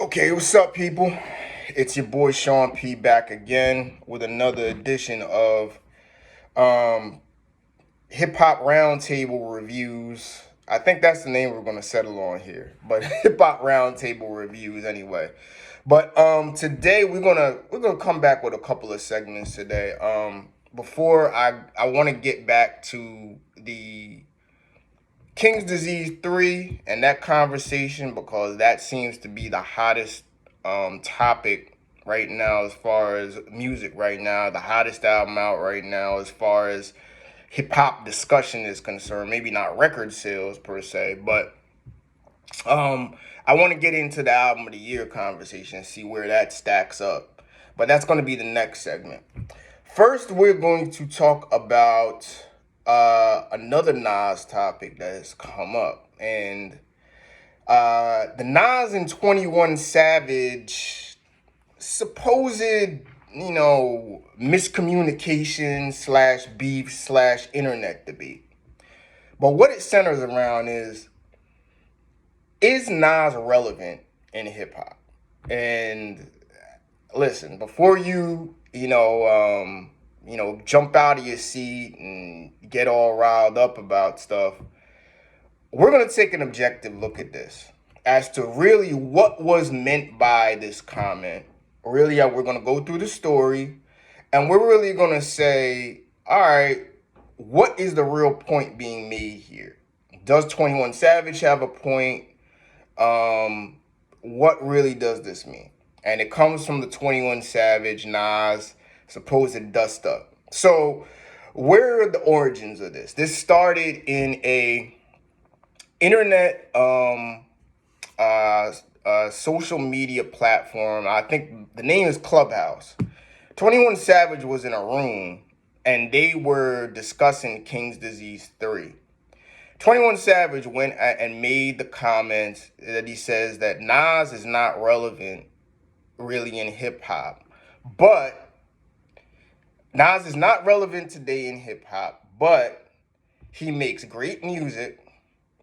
Okay, what's up, people? It's your boy Sean P back again with another edition of um, Hip Hop Roundtable Reviews. I think that's the name we're gonna settle on here, but Hip Hop Roundtable Reviews anyway. But today we're gonna come back with a couple of segments today. Before I want to get back to the King's Disease 3 and that conversation because that seems to be the hottest topic right now as far as music right now, the hottest album out right now as far as hip hop discussion is concerned. Maybe not record sales per se, but I want to get into the album of the year conversation and see where that stacks up. But that's going to be the next segment. First, we're going to talk about another Nas topic that has come up, and the Nas and 21 Savage supposed, miscommunication slash beef slash internet debate. But what it centers around is Nas relevant in hip hop? And listen, before jump out of your seat and get all riled up about stuff, we're going to take an objective look at this as to really what was meant by this comment. Really, we're going to go through the story and we're really going to say, all right, what is the real point being made here? Does 21 Savage have a point? What really does this mean? And it comes from the 21 Savage Nas supposed dust up. So where are the origins of this? This started in a internet social media platform. I think the name is Clubhouse. 21 Savage was in a room and they were discussing King's Disease 3. 21 Savage went and made the comment that he says that Nas is not relevant really in hip hop. But Nas is not relevant today in hip hop, but he makes great music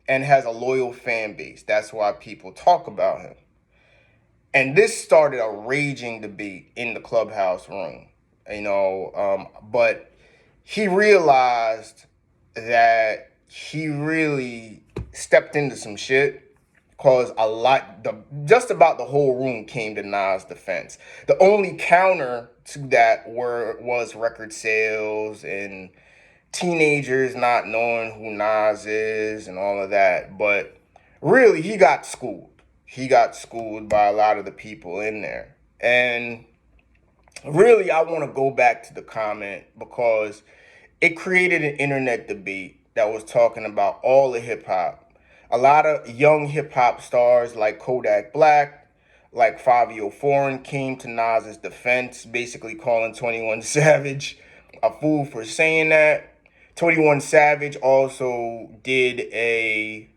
and has a loyal fan base. That's why people talk about him. And this started a raging debate in the Clubhouse room, but he realized that he really stepped into some shit because just about the whole room came to Nas' defense. The only counter to that was record sales and teenagers not knowing who Nas is and all of that. But really, he got schooled. He got schooled by a lot of the people in there. And really, I want to go back to the comment because it created an internet debate that was talking about all the hip hop. A lot of young hip hop stars like Kodak Black, like Fabio Foreign came to Nas's defense, basically calling 21 Savage a fool for saying that. 21 Savage also did a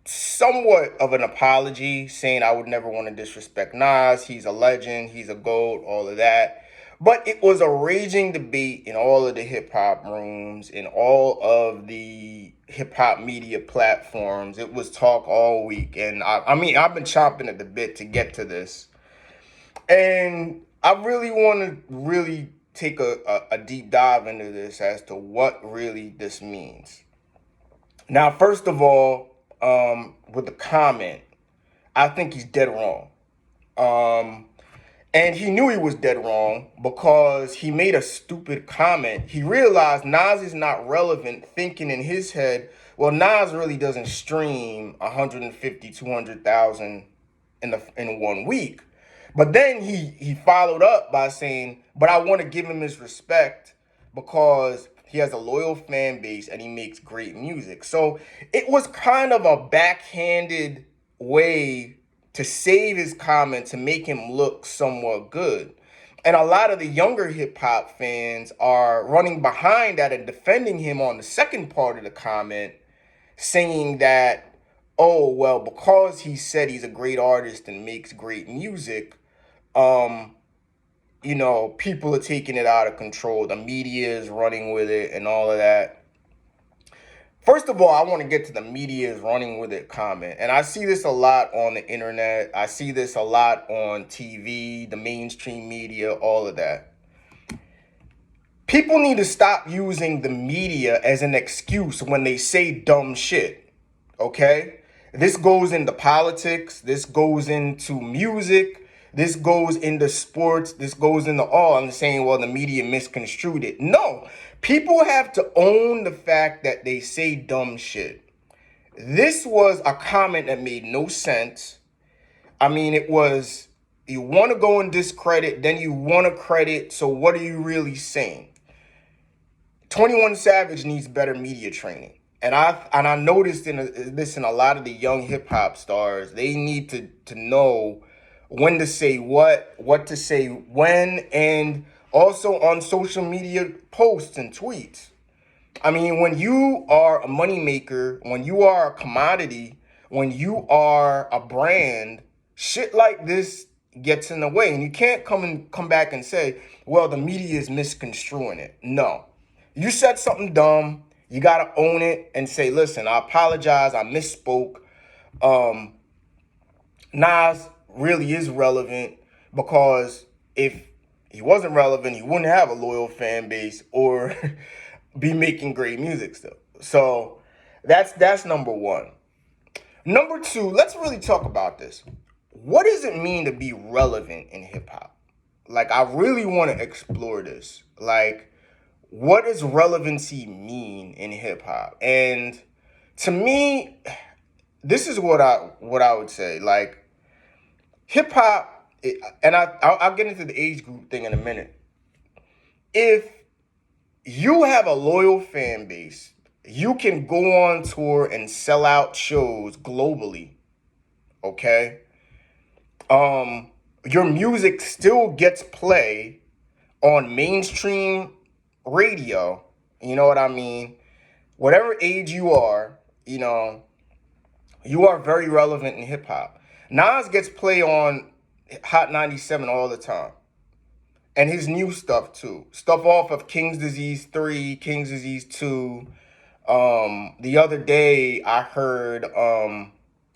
somewhat of an apology, saying I would never want to disrespect Nas. He's a legend. He's a GOAT, all of that. But it was a raging debate in all of the hip hop rooms, in all of the hip hop media platforms. It was talk all week. And I've been chomping at the bit to get to this. And I really want to take a deep dive into this as to what really this means. Now, first of all, with the comment, I think he's dead wrong. And he knew he was dead wrong because he made a stupid comment. He realized Nas is not relevant, thinking in his head, well, Nas really doesn't stream 150, 200,000 in 1 week. But then he followed up by saying, but I want to give him his respect because he has a loyal fan base and he makes great music. So it was kind of a backhanded way to save his comment to make him look somewhat good. And a lot of the younger hip hop fans are running behind that and defending him on the second part of the comment, saying that, oh, well, because he said he's a great artist and makes great music, people are taking it out of control. The media is running with it and all of that. First of all, I want to get to the media is running with it comment. And I see this a lot on the internet. I see this a lot on TV, the mainstream media, all of that. People need to stop using the media as an excuse when they say dumb shit. Okay? This goes into politics. This goes into music. This goes into sports. This goes into all. I'm saying, well, the media misconstrued it. No. People have to own the fact that they say dumb shit. This was a comment that made no sense. I mean, it was, you want to go and discredit, then you want to credit. So what are you really saying? 21 Savage needs better media training. And I noticed this in a lot of the young hip hop stars. They need to know when to say what to say when, and also on social media posts and tweets. I mean, when you are a moneymaker, when you are a commodity, when you are a brand, shit like this gets in the way. And you can't come back and say, well, the media is misconstruing it. No. You said something dumb. You got to own it and say, listen, I apologize. I misspoke. Nas really is relevant, because if he wasn't relevant, he wouldn't have a loyal fan base or be making great music still. So that's number one. Number two, let's really talk about this. What does it mean to be relevant in hip hop? Like, I really want to explore this. Like, what does relevancy mean in hip hop? And to me, this is what I would say. Like, hip hop, and I'll get into the age group thing in a minute. If you have a loyal fan base, you can go on tour and sell out shows globally. Okay? Your music still gets play on mainstream radio. You know what I mean? Whatever age you are, you are very relevant in hip hop. Nas gets play on Hot 97 all the time. And his new stuff too. Stuff off of King's Disease 3, King's Disease 2. The other day I heard,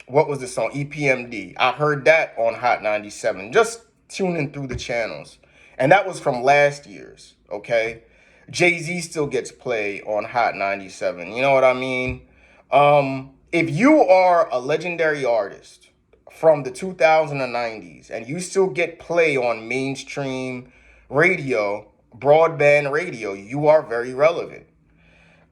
what was the song? EPMD. I heard that on Hot 97. Just tuning through the channels. And that was from last year's, okay? Jay-Z still gets play on Hot 97. You know what I mean? If you are a legendary artist from the 2090s and you still get play on mainstream radio, broadband radio, you are very relevant.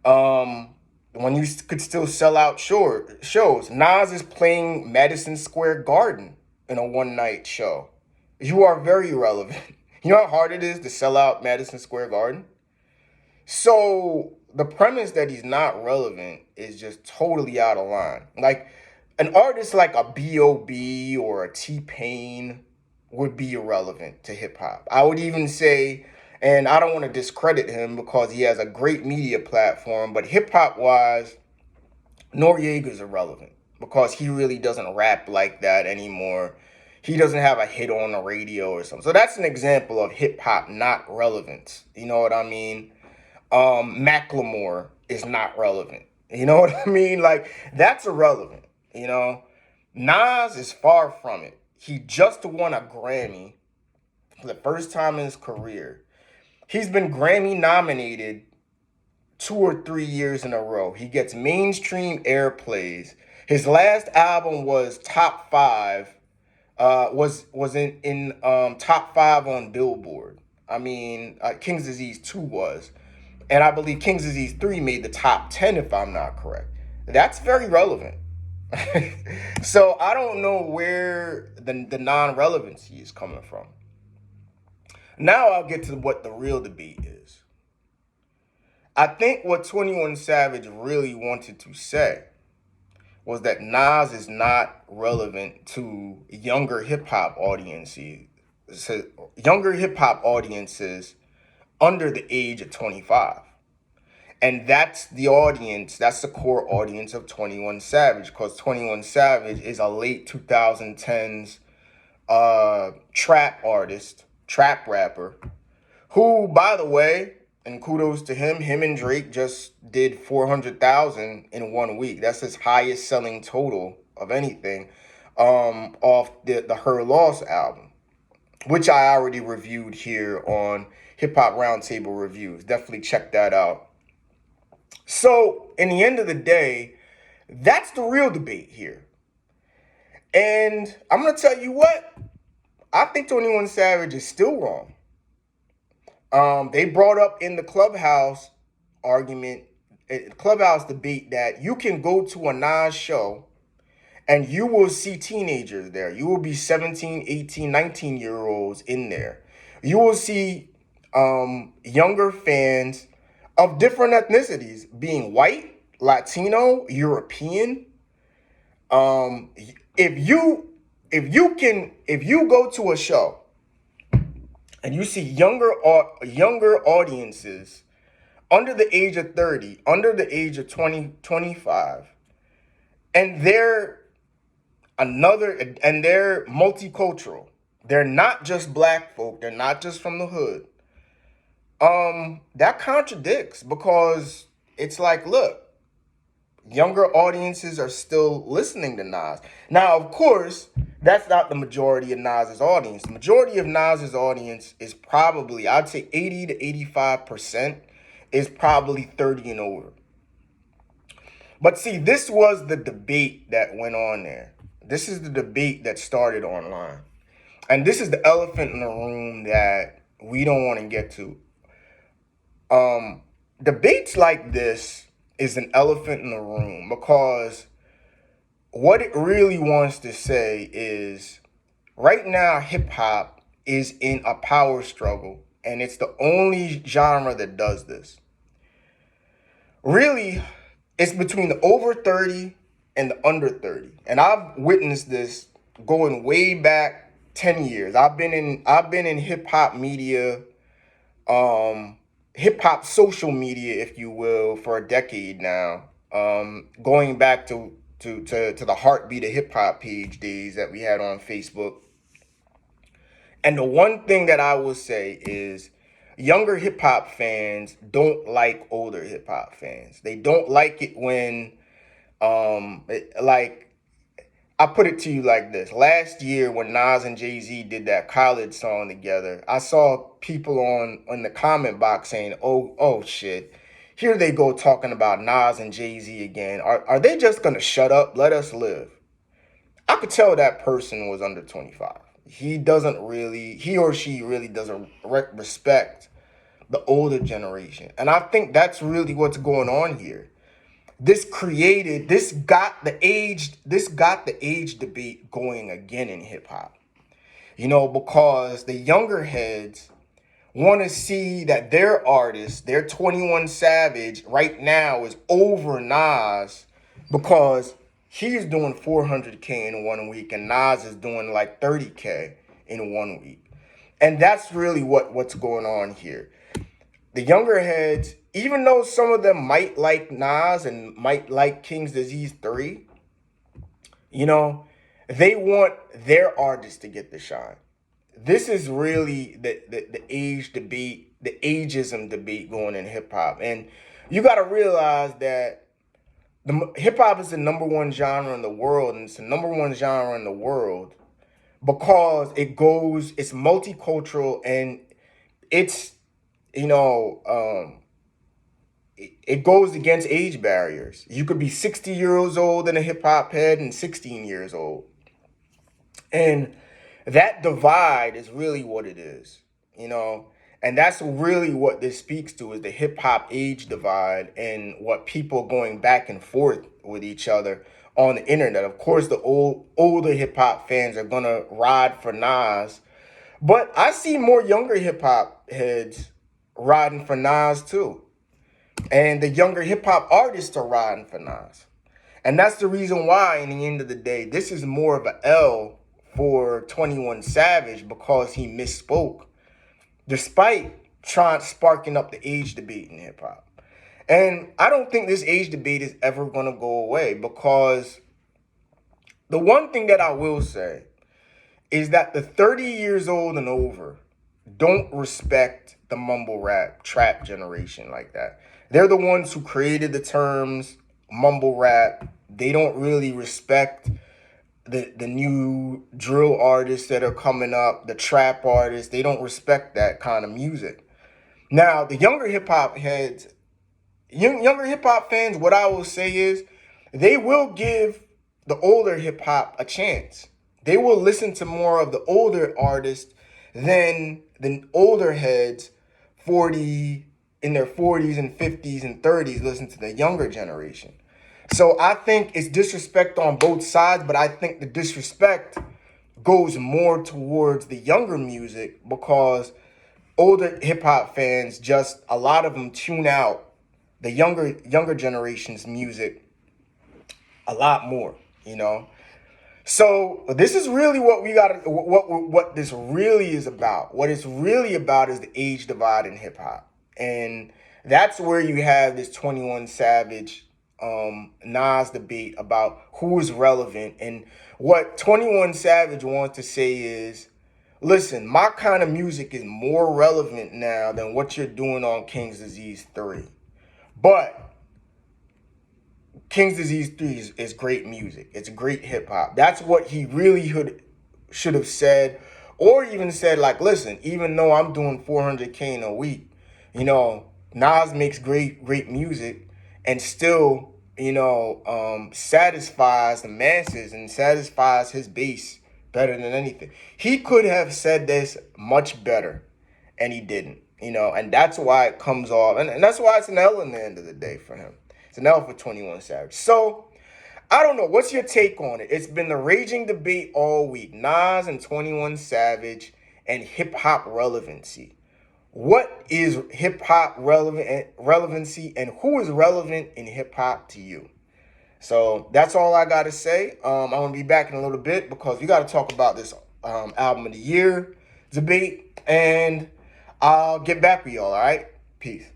When you could still sell out shows. Nas is playing Madison Square Garden in a one-night show. You are very relevant. You know how hard it is to sell out Madison Square Garden? So the premise that he's not relevant is just totally out of line. Like, an artist like a B.O.B. or a T-Pain would be irrelevant to hip-hop. I would even say, and I don't want to discredit him because he has a great media platform, but hip-hop-wise, Noriega's irrelevant because he really doesn't rap like that anymore. He doesn't have a hit on the radio or something. So that's an example of hip-hop not relevant. You know what I mean? Macklemore is not relevant. You know what I mean? Like, that's irrelevant. You know, Nas is far from it. He just won a Grammy for the first time in his career. He's been Grammy nominated 2 or 3 years in a row. He gets mainstream airplays. His last album was top 5, was in top 5 on Billboard. I mean, King's Disease 2 was. And I believe King's Disease 3 made the top 10, if I'm not correct. That's very relevant. So I don't know where the non-relevancy is coming from. Now I'll get to what the real debate is. I think what 21 Savage really wanted to say was that Nas is not relevant to younger hip-hop audiences. So younger hip-hop audiences under the age of 25. And that's the audience, that's the core audience of 21 Savage, because 21 Savage is a late 2010s trap artist, trap rapper, who, by the way, And kudos to him. Him and Drake just did 400,000 in 1 week. That's his highest selling total of anything, off the Her Loss album, which I already reviewed here on Hip Hop Roundtable Reviews. Definitely check that out. So, in the end of the day, that's the real debate here. And I'm going to tell you what, I think 21 Savage is still wrong. They brought up in the Clubhouse argument, Clubhouse debate, that you can go to a Nas show and you will see teenagers there. You will be 17, 18, 19-year-olds in there. You will see younger fans of different ethnicities, being white, Latino, European. If you go to a show and you see younger audiences under the age of 30, under the age of 20, 25, and they're multicultural. They're not just black folk, they're not just from the hood. That contradicts, because it's like, look, younger audiences are still listening to Nas. Now, of course, that's not the majority of Nas's audience. The majority of Nas's audience is probably, I'd say 80 to 85% is probably 30 and older. But see, this was the debate that went on there. This is the debate that started online. And this is the elephant in the room that we don't want to get to. Debates like this is an elephant in the room, because what it really wants to say is, right now hip hop is in a power struggle, and it's the only genre that does this. Really, it's between the over 30 and the under 30. And I've witnessed this going way back 10 years. I've been in hip hop media, hip hop social media, if you will, for a decade now. Going back to the Heartbeat of Hip Hop page days that we had on Facebook. And the one thing that I will say is, younger hip hop fans don't like older hip hop fans. They don't like it when, like, I put it to you like this. Last year when Nas and Jay-Z did that College song together, I saw people on the comment box saying, oh shit, here they go talking about Nas and Jay-Z again. Are they just gonna shut up? Let us live. I could tell that person was under 25. He or she really doesn't respect the older generation. And I think that's really what's going on here. This got the age debate going again in hip hop. Because the younger heads want to see that their artist, their 21 Savage right now, is over Nas, because he's doing 400K in 1 week and Nas is doing like 30K in 1 week. And that's really what's going on here. The younger heads, even though some of them might like Nas and might like King's Disease 3, they want their artists to get the shine. This is really the age debate, the ageism debate going in hip hop. And you got to realize that hip hop is the number one genre in the world, and it's the number one genre in the world because it's multicultural, and it's, it goes against age barriers. You could be 60 years old and a hip hop head and 16 years old. And that divide is really what it is, and that's really what this speaks to, is the hip hop age divide and what people going back and forth with each other on the internet. Of course, the older hip hop fans are going to ride for Nas, but I see more younger hip hop heads riding for Nas too. And the younger hip hop artists are riding for Nas. And that's the reason why, in the end of the day, this is more of an L for 21 Savage, because he misspoke, despite sparking up the age debate in hip hop. And I don't think this age debate is ever going to go away, because the one thing that I will say is that the 30 years old and over don't respect the mumble rap trap generation like that. They're the ones who created the terms mumble rap. They don't really respect the new drill artists that are coming up, the trap artists. They don't respect that kind of music. Now, the younger hip hop heads, younger hip hop fans, what I will say is they will give the older hip hop a chance. They will listen to more of the older artists than the older heads 40 in their 40s and 50s and 30s listen to the younger generation. So I think it's disrespect on both sides, but I think the disrespect goes more towards the younger music because older hip hop fans, just a lot of them tune out the younger generation's music a lot more, you know. So this is really what we got. What this really is about. What it's really about is the age divide in hip hop, and that's where you have this 21 Savage, Nas debate about who is relevant. And what 21 Savage wants to say is, listen, my kind of music is more relevant now than what you're doing on King's Disease 3. But King's Disease 3 is great music. It's great hip hop. That's what he really should have said, or even said, like, listen, even though I'm doing 400K in a week, you know, Nas makes great music and still, you know, satisfies the masses and satisfies his base better than anything. He could have said this much better, and he didn't, you know, and that's why it comes off, and that's why it's an L in the end of the day for him. It's an L for 21 Savage. So, I don't know. What's your take on it? It's been the raging debate all week. Nas and 21 Savage and hip-hop relevancy. What is hip-hop relevancy, and who is relevant in hip-hop to you? So, that's all I got to say. I'm going to be back in a little bit because we got to talk about this album of the year debate, and I'll get back with y'all, all right? Peace.